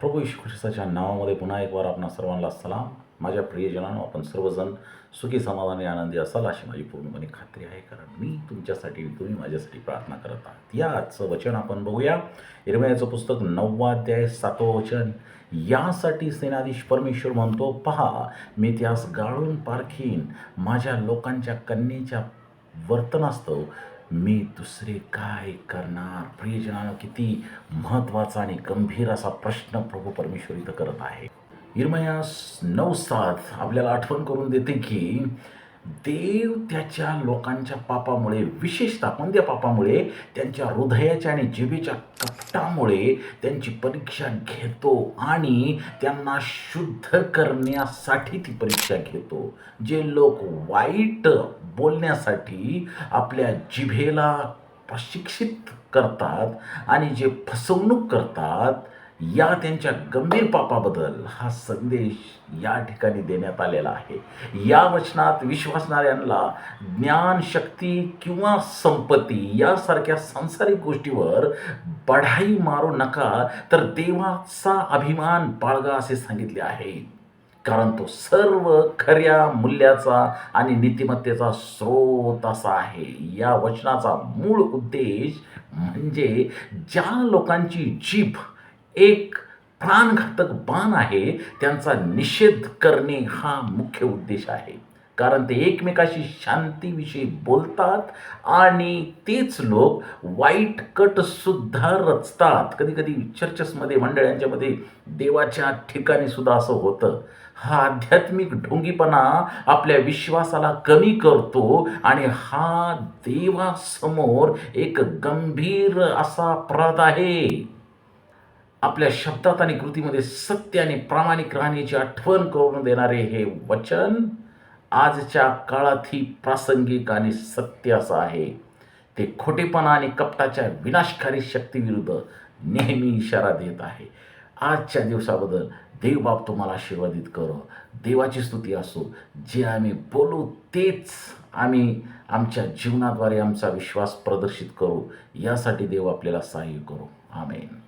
प्रभू येशू ख्रिस्ताच्या नावामध्ये पुन्हा एक वार आपणा सर्वांना सलाम. माझ्या प्रियजनांनो, आपण सर्वजण सुखी समाधानी आनंदी असाल अशी माझी पूर्णपणे खात्री आहे, कारण मी तुमच्यासाठी तुम्ही माझ्यासाठी प्रार्थना करत आहात. या आजचं वचन आपण बघूया. यिर्मयाचं पुस्तक 9वा अध्याय 7वं वचन. यासाठी सेनाधीश परमेश्वर म्हणतो, पहा, मी त्यास गाळून पारखीन, माझ्या लोकांच्या कन्येच्या वर्तनास्तव मी दुसरे काय करणार. प्रियजनांनो, किती महत्त्वाचा आणि गंभीर असा प्रश्न प्रभू परमेश्वर इथं करत आहे. यिर्मया 9:7 आपल्याला आठवण करून देते की देव त्याच्या लोकांच्या पापामुळे, विशेषतः कोणत्या पापामुळे? त्यांच्या हृदयाच्या आणि जिभेच्या कपटामुळे त्यांची परीक्षा घेतो आणि त्यांना शुद्ध करण्यासाठी ती परीक्षा घेतो. जे लोक वाईट बोलण्यासाठी आपल्या जिभेला प्रशिक्षित करतात आणि जे फसवणूक करतात, या त्यांच्या गंभीर पापाबद्दल हा संदेश या ठिकाणी देण्यात आलेला आहे. या वचनात विश्वासणाऱ्यांना ज्ञान, शक्ती किंवा संपत्ती यासारख्या सांसारिक गोष्टीवर बढाई मारू नका, तर देवाचा अभिमान बाळगा असे सांगितले आहे. कारण तो सर्व खऱ्या मूल्याचा आणि नीतिमत्तेचा स्रोत असा आहे. या वचनाचा मूळ उद्देश म्हणजे ज्या लोकांची जीभ एक प्राणघातक बाण आहे, त्यांचा निषेध करणे हा मुख्य उद्देश आहे. कारण ते एकमेकाशी शांतीविषयी बोलतात आणि तेच लोक वाईट कटसुद्धा रचतात. कधीकधी चर्चेसमध्ये, मंडळांच्यामध्ये, देवाच्या ठिकाणी सुद्धा असं होतं. हा आध्यात्मिक ढोंगीपणा आपल्या विश्वासाला कमी करतो आणि हा देवासमोर एक गंभीर असा अपराध आहे. आपल्या शब्दात आणि कृतीमध्ये सत्य आणि प्रामाणिक राहण्याची आठवण करून देणारे हे वचन आजच्या काळातही प्रासंगिक आणि सत्य असं आहे. ते खोटेपणा आणि कपटाच्या विनाशकारी शक्तीविरुद्ध नेहमी इशारा देत आहे. आजच्या दिवसाबद्दल देव बाप तुम्हाला आशीर्वादित करो. देवाची स्तुती असो. जे आम्ही बोलू तेच आम्ही आमच्या जीवनाद्वारे आमचा विश्वास प्रदर्शित करू. यासाठी देव आपल्याला सहाय्य करू. आमेन.